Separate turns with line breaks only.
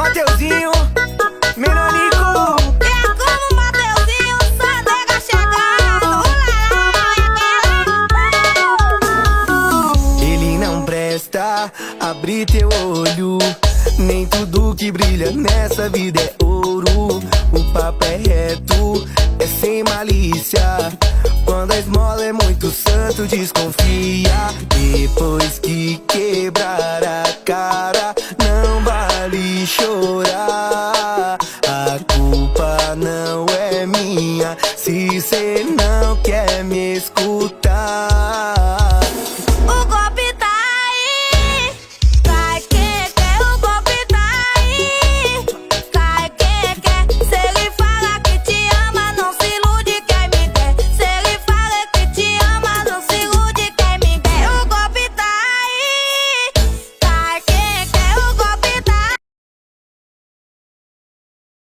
Mateuzinho, Menonico.
É como Mateuzinho, só nega chegando.
Ele não presta, abre teu olho. Nem tudo que brilha nessa vida é ouro. O papo é reto, é sem malícia. Quando a esmola é muito santo, desconfia. Depois que quebrar a cara, não vale chorar.